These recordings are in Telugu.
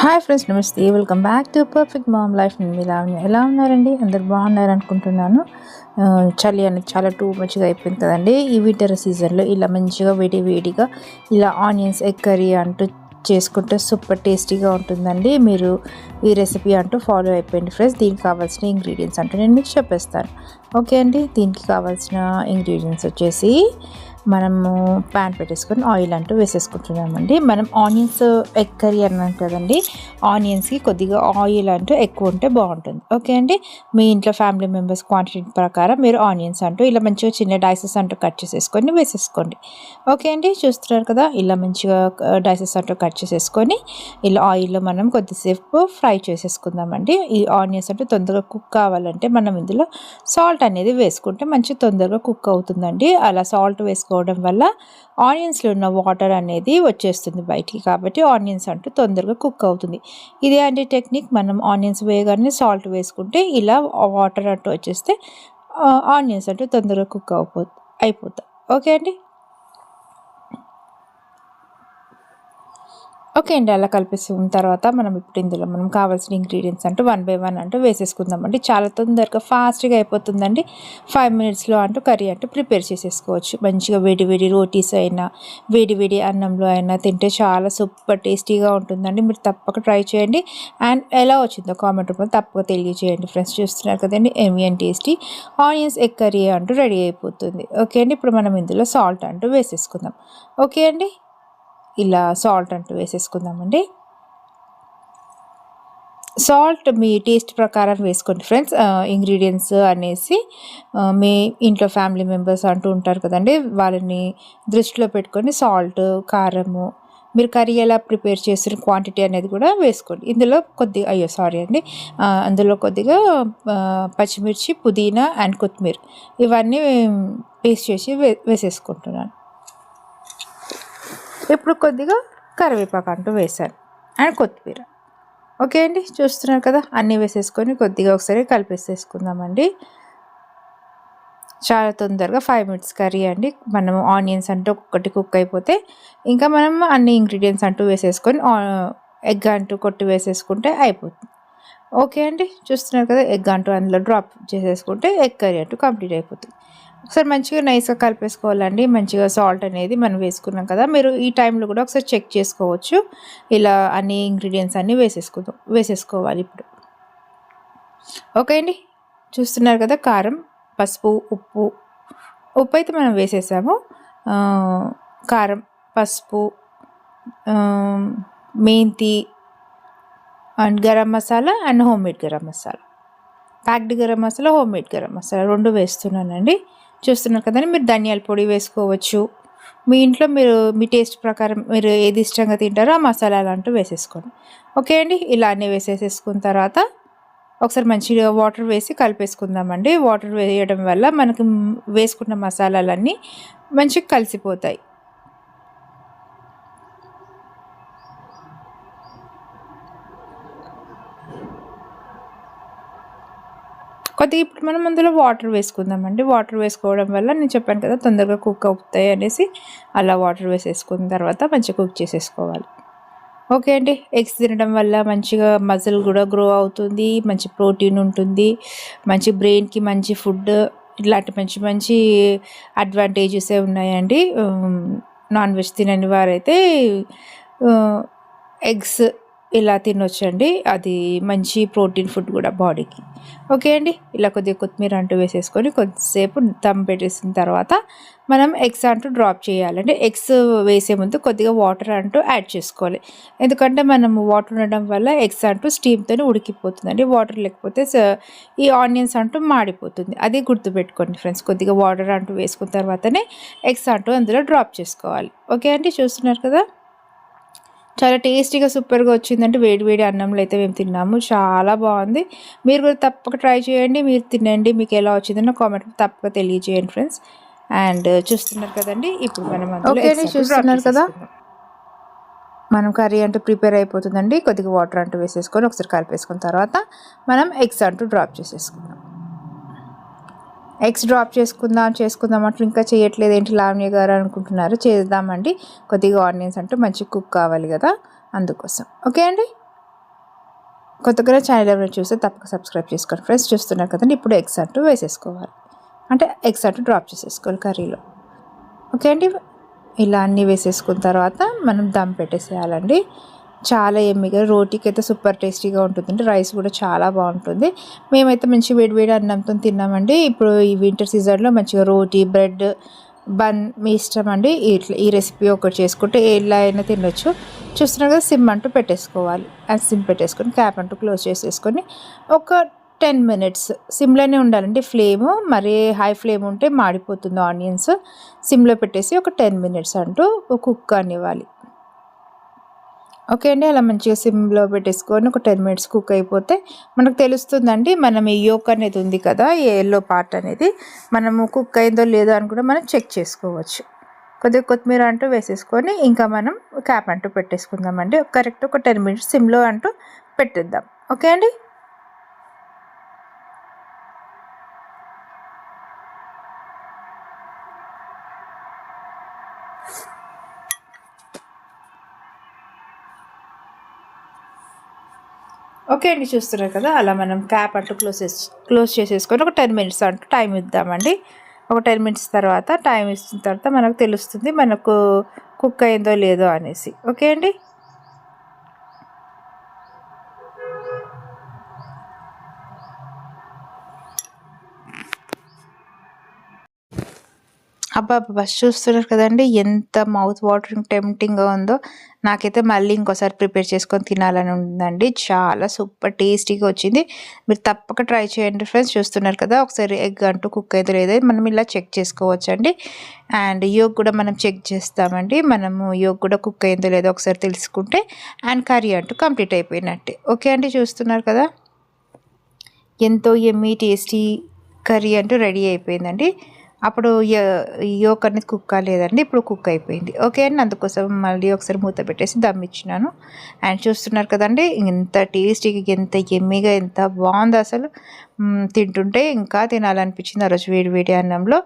హాయ్ ఫ్రెండ్స్, నమస్తే. Welcome back to perfect mom life. నేను మీ లావణ్య. ఎలా ఉన్నారండి? అందరు బాగున్నారు అనుకుంటున్నాను. చలి అనేది చాలా టూ మచ్గా అయిపోయింది కదండి. ఈ వింటర్ సీజన్లో ఇలా మంచిగా వేడిగా ఇలా ఆనియన్స్ ఎగ్ కర్రీ అంటూ చేసుకుంటే సూపర్ టేస్టీగా ఉంటుందండి. మీరు ఈ రెసిపీ అంటూ ఫాలో అయిపోయింది ఫ్రెండ్స్. దీనికి కావాల్సిన ఇంగ్రీడియంట్స్ అంటూ నేను మీకు చెప్పేస్తాను. ఓకే అండి. దీనికి కావాల్సిన ఇంగ్రీడియంట్స్ వచ్చేసి మనము ప్యాన్ పెట్టేసుకొని ఆయిల్ అంటూ వేసేసుకుంటున్నామండి. మనం ఆనియన్స్ ఎగ్ కర్రీ అన్నాం కదండి. ఆనియన్స్కి కొద్దిగా ఆయిల్ అంటూ ఎక్కువ ఉంటే బాగుంటుంది. ఓకే అండి. మీ ఇంట్లో ఫ్యామిలీ మెంబర్స్ క్వాంటిటీ ప్రకారం మీరు ఆనియన్స్ అంటూ ఇలా మంచిగా చిన్న డైసెస్ అంటూ కట్ చేసేసుకొని వేసేసుకోండి. ఓకే అండి. చూస్తున్నారు కదా, ఇలా మంచిగా డైసెస్ అంటూ కట్ చేసేసుకొని ఇలా ఆయిల్లో మనం కొద్దిసేపు ఫ్రై చేసేసుకుందామండి. ఈ ఆనియన్స్ అంటూ తొందరగా కుక్ కావాలంటే మనం ఇందులో సాల్ట్ అనేది వేసుకుంటే మంచి తొందరగా కుక్ అవుతుందండి. అలా సాల్ట్ వేసుకోవడం వల్ల ఆనియన్స్లో ఉన్న వాటర్ అనేది వచ్చేస్తుంది బయటికి, కాబట్టి ఆనియన్స్ అంటూ తొందరగా కుక్ అవుతుంది. ఇదే అండి టెక్నిక్. మనం ఆనియన్స్ వేయగానే సాల్ట్ వేసుకుంటే ఇలా వాటర్ అంటూ వచ్చేస్తే ఆనియన్స్ అంటూ తొందరగా కుక్ అయిపోతాయి. ఓకే అండి. ఓకే అండి. అలా కలిపేసిన తర్వాత మనం ఇప్పుడు ఇందులో మనం కావాల్సిన ఇంగ్రీడియంట్స్ అంటూ 1 బై 1 అంటూ వేసేసుకుందామండి. చాలా తొందరగా ఫాస్ట్గా అయిపోతుందండి. 5 మినిట్స్లో అంటూ కర్రీ అంటూ ప్రిపేర్ చేసేసుకోవచ్చు. మంచిగా వేడి రోటీస్ అయినా వేడి అన్నంలో అయినా తింటే చాలా సూపర్ టేస్టీగా ఉంటుందండి. మీరు తప్పక ట్రై చేయండి. అండ్ ఎలా వచ్చిందో కామెంట్ రూపంలో తప్పక తెలియజేయండి ఫ్రెండ్స్. చూస్తున్నారు కదండి, yummy and tasty onions egg curry అంటూ రెడీ అయిపోతుంది. ఓకే అండి. ఇప్పుడు మనం ఇందులో సాల్ట్ అంటూ వేసేసుకుందాం. ఓకే అండి. ఇలా సాల్ట్ అంటూ వేసేసుకుందామండి. సాల్ట్ మీ టేస్ట్ ప్రకారం వేసుకోండి ఫ్రెండ్స్. ఇంగ్రీడియంట్స్ అనేసి మీ ఇంట్లో ఫ్యామిలీ మెంబర్స్ అంటూ ఉంటారు కదండి, వాళ్ళని దృష్టిలో పెట్టుకొని సాల్ట్, కారము, మీరు కర్రీ ఎలా ప్రిపేర్ చేసిన క్వాంటిటీ అనేది కూడా వేసుకోండి. ఇందులో అందులో కొద్దిగా పచ్చిమిర్చి, పుదీనా అండ్ కొత్తిమీర ఇవన్నీ పేస్ట్ చేసి వేసేసుకుంటున్నాను. ఇప్పుడు కొద్దిగా కరివేపాకు అంటూ వేసాను అండ్ కొత్తిమీర. ఓకే అండి. చూస్తున్నారు కదా, అన్నీ వేసేసుకొని కొద్దిగా ఒకసారి కలిపేసేసుకుందామండి. చాలా తొందరగా 5 మినిట్స్ కర్రీ అండి. మనము ఆనియన్స్ అంటూ ఒక్కటి కుక్ అయిపోతే ఇంకా మనం అన్ని ఇంగ్రీడియంట్స్ అంటూ వేసేసుకొని ఎగ్ అంటూ కొట్టి వేసేసుకుంటే అయిపోతుంది. ఓకే అండి. చూస్తున్నారు కదా, ఎగ్ అంటూ అందులో డ్రాప్ చేసేసుకుంటే ఎగ్ కర్రీ అంటూ కంప్లీట్ అయిపోతుంది. ఒకసారి మంచిగా నైస్గా కలిపేసుకోవాలండి. మంచిగా సాల్ట్ అనేది మనం వేసుకున్నాం కదా, మీరు ఈ టైంలో కూడా ఒకసారి చెక్ చేసుకోవచ్చు. ఇలా అన్ని ఇంగ్రీడియంట్స్ అన్నీ వేసేసుకోవాలి ఇప్పుడు. ఓకే అండి. చూస్తున్నారు కదా, కారం, పసుపు, ఉప్పు అయితే మనం వేసేసాము. కారం, పసుపు, మెంతి and garam masala and homemade garam masala, packed garam masala, homemade garam masala 2 వేస్తున్నానండి. చూస్తున్నారు కదండి, మీరు ధనియాల పొడి వేసుకోవచ్చు. మీ ఇంట్లో మీ టేస్ట్ ప్రకారం మీరు ఏది ఇష్టంగా తింటారో ఆ మసాలాలు అంటూ వేసేసుకోండి. ఓకే అండి. ఇలా అన్నీ వేసేసుకున్న తర్వాత ఒకసారి మంచిగా వాటర్ వేసి కలిపేసుకుందామండి. వాటర్ వేయడం వల్ల మనకు వేసుకున్న మసాలాలన్నీ మంచిగా కలిసిపోతాయి. కొద్దిగా ఇప్పుడు మనం అందులో వాటర్ వేసుకుందామండి. వాటర్ వేసుకోవడం వల్ల నేను చెప్పాను కదా తొందరగా కుక్ అవుతాయి అనేసి, అలా వాటర్ వేసేసుకున్న తర్వాత మంచిగా కుక్ చేసేసుకోవాలి. ఓకే అండి. ఎగ్స్ తినడం వల్ల మంచిగా మజిల్ కూడా గ్రో అవుతుంది, మంచి ప్రోటీన్ ఉంటుంది, మంచి బ్రెయిన్కి మంచి ఫుడ్, ఇలాంటి మంచి అడ్వాంటేజెసే ఉన్నాయండి. నాన్ వెజ్ తినని వారైతే ఎగ్స్ ఇలా తినొచ్చండి. అది మంచి ప్రోటీన్ ఫుడ్ కూడా బాడీకి. ఓకే అండి. ఇలా కొద్దిగా కొత్తిమీర అంటూ వేసేసుకొని కొద్దిసేపు దమ్ పెట్టేసిన తర్వాత మనం ఎగ్స్ అంటూ డ్రాప్ చేయాలంటే ఎగ్స్ వేసే ముందు కొద్దిగా వాటర్ అంటూ యాడ్ చేసుకోవాలి. ఎందుకంటే మనం వాటర్ ఉండడం వల్ల ఎగ్స్ అంటూ స్టీమ్తో ఉడికిపోతుందండి. వాటర్ లేకపోతే ఈ ఆనియన్స్ అంటూ మాడిపోతుంది. అది గుర్తుపెట్టుకోండి ఫ్రెండ్స్. కొద్దిగా వాటర్ అంటూ వేసుకున్న తర్వాతనే ఎగ్స్ అంటూ అందులో డ్రాప్ చేసుకోవాలి. ఓకే అండి. చూస్తున్నారు కదా, చాలా టేస్టీగా సూపర్గా వచ్చిందంటే వేడి అన్నంలో అయితే మేము తిన్నాము. చాలా బాగుంది. మీరు కూడా తప్పక ట్రై చేయండి. మీరు తినండి, మీకు ఎలా వచ్చిందో కామెంట్ తప్పక తెలియజేయండి ఫ్రెండ్స్. అండ్ చూస్తున్నారు కదండి, ఇప్పుడు మనం చూస్తున్నారు కదా, మనం కర్రీ అంటూ ప్రిపేర్ అయిపోతుందండి. కొద్దిగా వాటర్ అంటూ వేసేసుకొని ఒకసారి కలిపేసుకున్న తర్వాత మనం ఎగ్స్ అంటూ డ్రాప్ చేసేసుకుందాం. ఎగ్స్ డ్రాప్ చేసుకుందాం అంటూ ఇంకా చేయట్లేదు ఏంటి లావణ్య గారు అనుకుంటున్నారు. చేద్దామండి. కొద్దిగా ఆనియన్స్ అంటూ మంచిగా కుక్ కావాలి కదా, అందుకోసం. ఓకే అండి. కొత్తగా ఛానల్ ఎవరైనా చూస్తే తప్పక సబ్స్క్రైబ్ చేసుకోండి ఫ్రెండ్స్. చూస్తున్నారు కదండి. ఇప్పుడు ఎగ్స్ అంటూ వేసేసుకోవాలి, అంటే ఎగ్స్ అంటూ డ్రాప్ చేసేసుకోవాలి కర్రీలో. ఓకే అండి. ఇలా అన్నీ వేసేసుకున్న తర్వాత మనం దమ్ పెట్టేసేయాలండి. చాలా ఎమ్మిగా, రోటీకి అయితే సూపర్ టేస్టీగా ఉంటుందండి. రైస్ కూడా చాలా బాగుంటుంది. మేమైతే మంచి వేడి అన్నంతో తిన్నామండి. ఇప్పుడు ఈ వింటర్ సీజన్లో మంచిగా రోటీ, బ్రెడ్, బన్ మీ ఇష్టం అండి. ఇట్లా ఈ రెసిపీ ఒకటి చేసుకుంటే ఎలా అయినా తినొచ్చు. చూస్తున్నారు కదా, సిమ్ అంటూ పెట్టేసుకోవాలి. అండ్ సిమ్ పెట్టేసుకొని క్యాప్ అంటూ క్లోజ్ చేసేసుకొని ఒక 10 minutes సిమ్లోనే ఉండాలండి ఫ్లేమ్. మరి హై ఫ్లేమ్ ఉంటే మాడిపోతుంది ఆనియన్స్. సిమ్లో పెట్టేసి ఒక 10 minutes అంటూ కుక్ అనివ్వాలి. ఓకే అండి. అలా మంచిగా సిమ్లో పెట్టేసుకొని ఒక 10 minutes కుక్ అయిపోతే మనకు తెలుస్తుందండి. మనం ఈ యోక్ అనేది ఉంది కదా, ఈ ఎల్లో పార్ట్ అనేది మనము కుక్ అయిందో లేదో అని కూడా మనం చెక్ చేసుకోవచ్చు. కొద్దిగా కొత్తిమీర అంటూ వేసేసుకొని ఇంకా మనం క్యాప్ అంటూ పెట్టేసుకుందామండి. కరెక్ట్ ఒక 10 minutes సిమ్లో అంటూ పెట్టేద్దాం. ఓకే అండి. ఓకే అండి. చూస్తున్నారు కదా, అలా మనం క్యాప్ అంటూ క్లోజ్ చేసేసుకొని ఒక 10 minutes అంటూ టైం ఇద్దామండి. ఒక 10 minutes తర్వాత టైం ఇచ్చిన తర్వాత మనకు తెలుస్తుంది మనకు కుక్ అయిందో లేదో అనేసి. ఓకే అండి. అబ్బా చూస్తున్నారు కదండి, ఎంత మౌత్ వాటరింగ్ టెంప్టింగ్గా ఉందో. నాకైతే మళ్ళీ ఇంకోసారి ప్రిపేర్ చేసుకొని తినాలని ఉందండి. చాలా సూపర్ టేస్టీగా వచ్చింది. మీరు తప్పక ట్రై చేయండి ఫ్రెండ్స్. చూస్తున్నారు కదా, ఒకసారి ఎగ్ అంటూ కుక్ అయితే లేదో మనం ఇలా చెక్ చేసుకోవచ్చు అండి. అండ్ యోగ్ కూడా మనం చెక్ చేస్తామండి. మనము యోగ్ కూడా కుక్ అయిందో లేదో ఒకసారి తెలుసుకుంటే అండ్ కర్రీ అంటూ కంప్లీట్ అయిపోయినట్టే. ఓకే అండి. చూస్తున్నారు కదా, ఎంతో ఎమ్మీ టేస్టీ కర్రీ అంటూ రెడీ అయిపోయిందండి. అప్పుడు యోక్ అనేది కుక్ కాలేదండి, ఇప్పుడు కుక్ అయిపోయింది. ఓకే అండి. అందుకోసం మళ్ళీ ఒకసారి మూత పెట్టేసి దమ్ ఇచ్చినాను. అండ్ చూస్తున్నారు కదండి, ఎంత టేస్టీగా, ఎంత ఎమ్మీగా, ఎంత బాగుందో అసలు. తింటుంటే ఇంకా తినాలనిపించింది ఆ రోజు వేడి అన్నంలో.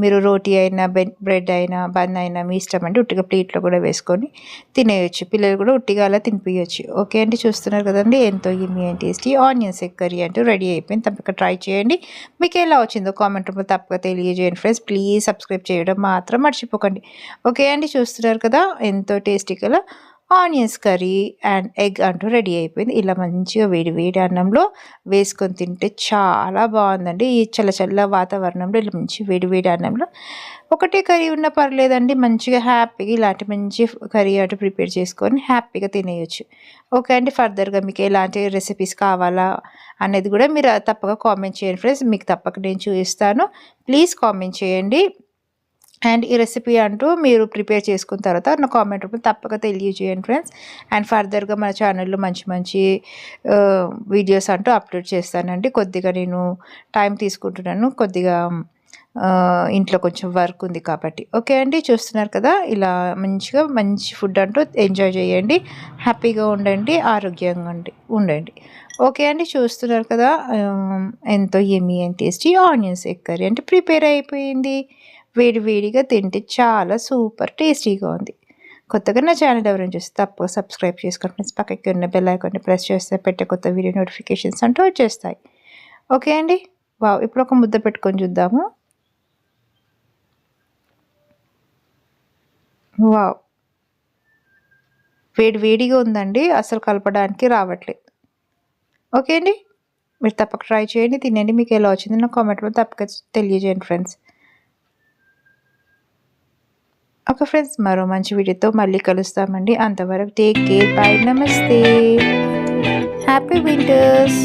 మీరు రోటీ అయినా, బ్రెడ్ అయినా, బన్ అయినా మీ ఇష్టం అండి. ఉట్టిగా ప్లేట్లో కూడా వేసుకొని తినేయచ్చు. పిల్లలు కూడా ఉట్టిగా అలా తినిపించచ్చు. ఓకే అండి. చూస్తున్నారు కదండి, ఎంతో Emmy and tasty onions egg curry అంటూ రెడీ అయిపోయింది. తప్పక ట్రై చేయండి. మీకు ఎలా వచ్చిందో కామెంట్ రూపంలో తప్పక తెలియజేయండి ఫ్రెండ్స్. ప్లీజ్ సబ్స్క్రైబ్ చేయడం మాత్రం మర్చిపోకండి. ఓకే అండి. చూస్తున్నారు కదా, ఎంతో టేస్టీగా ఆనియన్స్ కర్రీ అండ్ ఎగ్ అంటూ రెడీ అయిపోయింది. ఇలా మంచిగా వేడి అన్నంలో వేసుకొని తింటే చాలా బాగుందండి. ఈ చల్ల వాతావరణంలో ఇలా మంచి వేడి అన్నంలో ఒకటే కర్రీ ఉన్నా పర్లేదండి. మంచిగా హ్యాపీగా ఇలాంటి మంచి కర్రీ అటు ప్రిపేర్ చేసుకొని హ్యాపీగా తినేయచ్చు. ఓకే అండి. ఫర్దర్గా మీకు ఎలాంటి రెసిపీస్ కావాలా అనేది కూడా మీరు తప్పక కామెంట్ చేయండి ఫ్రెండ్స్. మీకు తప్పక నేను చూపిస్తాను. ప్లీజ్ కామెంట్ చేయండి. అండ్ ఈ రెసిపీ అంటూ మీరు ప్రిపేర్ చేసుకున్న తర్వాత నా కామెంట్ రూపంలో తప్పక తెలియజేయండి ఫ్రెండ్స్. అండ్ ఫర్దర్గా మన ఛానల్లో మంచి వీడియోస్ అంటూ అప్లోడ్ చేస్తానండి. కొద్దిగా నేను టైం తీసుకుంటున్నాను, కొద్దిగా ఇంట్లో కొంచెం వర్క్ ఉంది కాబట్టి. ఓకే అండి. చూస్తున్నారు కదా, ఇలా మంచి ఫుడ్ అంటూ ఎంజాయ్ చేయండి. హ్యాపీగా ఉండండి, ఆరోగ్యంగా ఉండండి. ఓకే అండి. చూస్తున్నారు కదా, ఎంతో Emmy and tasty onions egg curry అంటే ప్రిపేర్ అయిపోయింది. వేడిగా తింటే చాలా సూపర్ టేస్టీగా ఉంది. కొత్తగా నా ఛానల్ ఎవరైనా చూస్తే తప్పక సబ్స్క్రైబ్ చేసుకోండి ఫ్రెండ్స్. పక్కకి ఉన్న బెల్ ఐకాన్ని ప్రెస్ చేస్తే పెట్టే కొత్త వీడియో నోటిఫికేషన్స్ అంటూ వచ్చేస్తాయి. ఓకే అండి. వావ్. ఇప్పుడు ఒక ముద్ద పెట్టుకొని చూద్దాము. వావ్, వేడిగా ఉందండి, అసలు కలపడానికి రావట్లేదు. ఓకే అండి. మీరు తప్పక ట్రై చేయండి, తినండి. మీకు ఎలా వచ్చింది నా కామెంట్లో తప్పక తెలియజేయండి ఫ్రెండ్స్. ఓకే ఫ్రెండ్స్, మరో మంచి వీడియోతో మళ్ళీ కలుస్తామండి. అంతవరకు టేక్ కేర్, బై, నమస్తే, హ్యాపీ వింటర్స్.